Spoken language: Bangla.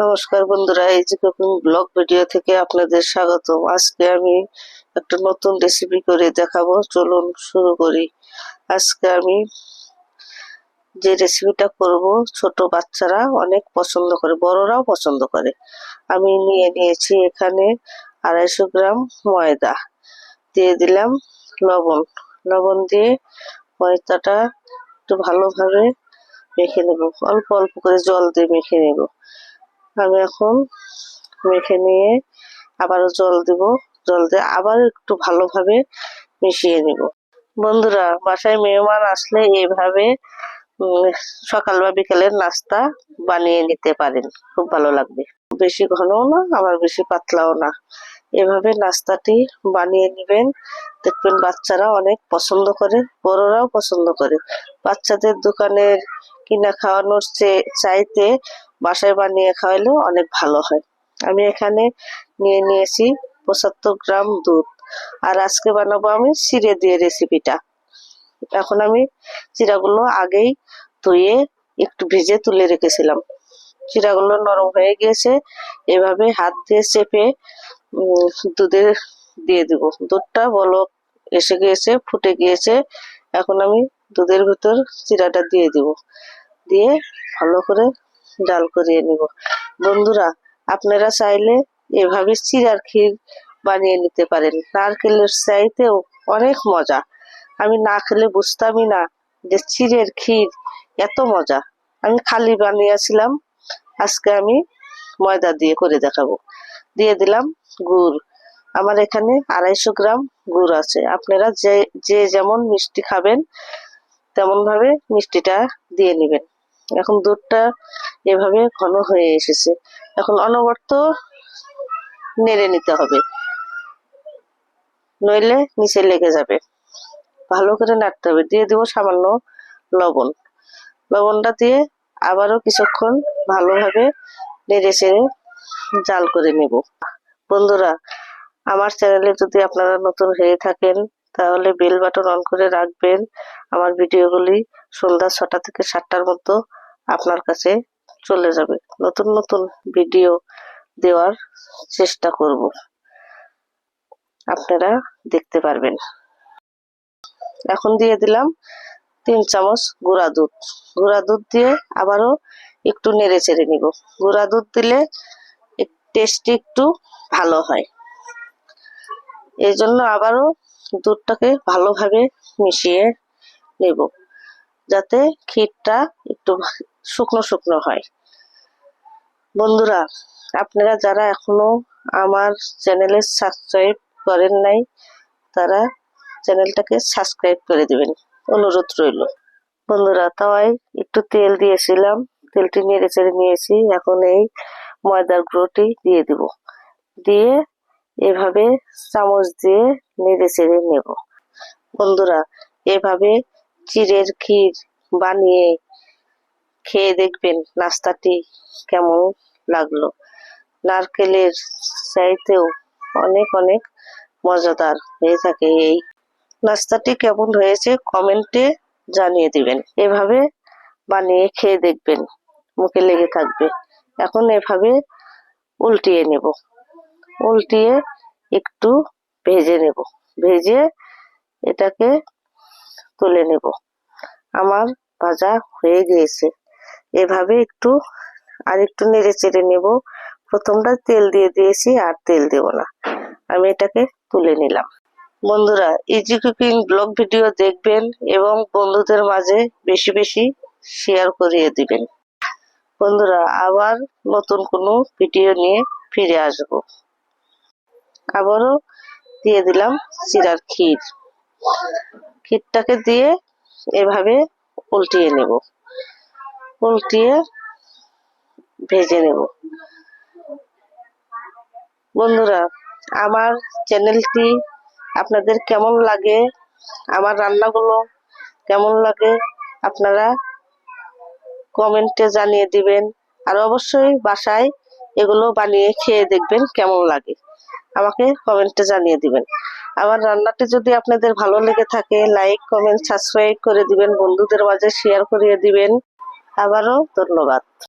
নমস্কার বন্ধুরা, এই যে কুকিং ব্লগ ভিডিও থেকে আপনাদের স্বাগত। আজকে আমি একটা নতুন রেসিপি করে দেখাবো, চলুন শুরু করি। আজকে আমি যে রেসিপিটা করব ছোট বাচ্চারা অনেক পছন্দ করে, বড়রাও পছন্দ করে। আমি নিয়েছি এখানে 250 গ্রাম ময়দা, দিয়ে দিলাম লবণ। লবণ দিয়ে ময়দাটা একটু ভালোভাবে মেখে নেব, অল্প অল্প করে জল দিয়ে মেখে নেব। আমি এখন মেখে নিয়ে আবারও জল দিব, জল দিয়ে আবার একটু ভালোভাবে মিশিয়ে নিব। বন্ধুরা, বাসায় মেহমান আসলে এইভাবে সকাল বা বিকেলের নাস্তা বানিয়ে নিতে পারেন, খুব ভালো লাগবে। বেশি ঘনও না আবার বেশি পাতলাও না, এভাবে নাস্তাটি বানিয়ে নেবেন, দেখবেন বাচ্চারা অনেক পছন্দ করে, বড়রাও পছন্দ করে। বাচ্চাদের দোকানের কিনা খাওয়ানোর চাইতে বাসায় বানিয়ে খাওয়ালে অনেক ভালো হয়। আমি এখানে নিয়েছি 75 গ্রাম দুধ, আর আজকে বানাবো আমি চিড়ে দিয়ে রেসিপিটা। এখন আমি চিড়াগুলো আগেই ধুয়ে একটু ভিজে তুলে রেখেছিলাম। চিড়াগুলো নরম হয়ে গিয়েছে, এভাবে হাত দিয়ে চেপে দুধে দিয়ে দিব। দুধটা বলক এসে গিয়েছে, ফুটে গিয়েছে। এখন আমি দুধের ভিতর চিড়াটা দিয়ে দিব, দিয়ে ভালো করে জাল করিয়ে নিব। বন্ধুরা, আপনারা চাইলে এভাবে চিড়ার ক্ষীর বানিয়ে নিতে পারেন, নারকেলের চাইতেও অনেক মজা। আমি না খেলে বুঝতামই না যে চিড়ের ক্ষীর এত মজা। আমি খালি বানিয়েছিলাম, আজকে আমি ময়দা দিয়ে করে দেখাবো। দিয়ে দিলাম গুড়, আমার এখানে 250 গ্রাম গুড় আছে। আপনারা যে যেমন মিষ্টি খাবেন তেমন ভাবে মিষ্টিটা দিয়ে নেবেন। এখন দুধটা এভাবে ঘন হয়ে এসেছে, এখন অনবরত নেড়ে নিতে হবে, নইলে নিচে লেগে যাবে। ভালো করে নাড়তে হবে। দিয়ে দিব সামান্য লবণ। লবণটা দিয়ে আবারও কিছুক্ষণ ভালোভাবে নেড়ে চেড়ে জাল করে নেব। বন্ধুরা, আমার চ্যানেলে যদি আপনারা নতুন হয়ে থাকেন তাহলে বেল বাটন অন করে রাখবেন। আমার ভিডিওগুলি সন্ধ্যা 6টা থেকে 7টার মধ্যে আপনার কাছে চলে যাবে। নতুন নতুন ভিডিও দেওয়ার চেষ্টা করব, আপনারা দেখতে পারবেন। এখন দিয়ে দিলাম 3 চামচ গুঁড়া দুধ। গুঁড়া দুধ দিয়ে আবারও একটু নেড়ে চেড়ে নিব। গুঁড়া দুধ দিলে টেস্ট একটু ভালো হয়, এই জন্য আবারও দুধটাকে ভালোভাবে মিশিয়ে নেব, যাতে ক্ষীরটা একটু শুকনো শুকনো হয়। বন্ধুরা, আপনারা যারা এখনো আমার চ্যানেলে সাবস্ক্রাইব করেন নাই তারা চ্যানেলটাকে সাবস্ক্রাইব করে দিবেন, অনুরোধ রইল। বন্ধুরা, তাওয়ায় একটু তেল দিয়েছিলাম, তেলটি নেড়ে চেড়ে নিয়েছি। এখন এই ময়দার গুঁড়োটি দিয়ে দিব, দিয়ে এভাবে চামচ দিয়ে নেড়ে চেড়ে নেব। বন্ধুরা, এভাবে চিড়ের ক্ষীর বানিয়ে খেয়ে দেখবেন নাস্তাটি কেমন লাগলো। নারকেলের চাইতেও অনেক অনেক মজাদার হয়ে থাকে। এই নাস্তাটি কেমন হয়েছে কমেন্টে জানিয়ে দিবেন। এভাবে বানিয়ে খেয়ে দেখবেন, মুখে লেগে থাকবে। এখন এভাবে উল্টিয়ে নেব, উল্টিয়ে একটু ভেজে নেব, ভেজে এটাকে তুলে নেব। আমার ভাজা হয়ে গিয়েছে। এভাবে একটু আর একটু নেড়ে চেড়ে নেব। প্রথমটা তেল দিয়ে দিয়েছি, আর তেল দেব না। আমি এটাকে তুলে নিলাম। বন্ধুরা, ইজি কুকিং ব্লগ ভিডিও দেখবেন এবং বন্ধুদের মাঝে বেশি বেশি শেয়ার করিয়ে দিবেন। বন্ধুরা, আবার নতুন কোনো ভিডিও নিয়ে ফিরে আসব। আবারও দিয়ে দিলাম চিড়ার ক্ষীর। ক্ষীরটাকে দিয়ে এভাবে উল্টিয়ে নেব, উল্টিয়ে ভেজে নেব। বন্ধুরা, আমার চ্যানেলটি আপনাদের কেমন লাগে, আমার রান্নাগুলো কেমন লাগে আপনারা কমেন্টে জানিয়ে দিবেন। আর অবশ্যই বাসায় এগুলো বানিয়ে খেয়ে দেখবেন কেমন লাগে, আমাকে কমেন্টে জানিয়ে দিবেন। আমার রান্নাটি যদি আপনাদের ভালো লেগে থাকে লাইক কমেন্ট সাবস্ক্রাইব করে দিবেন, বন্ধুদের মাঝে শেয়ার করিয়ে দিবেন। আবারও ধন্যবাদ।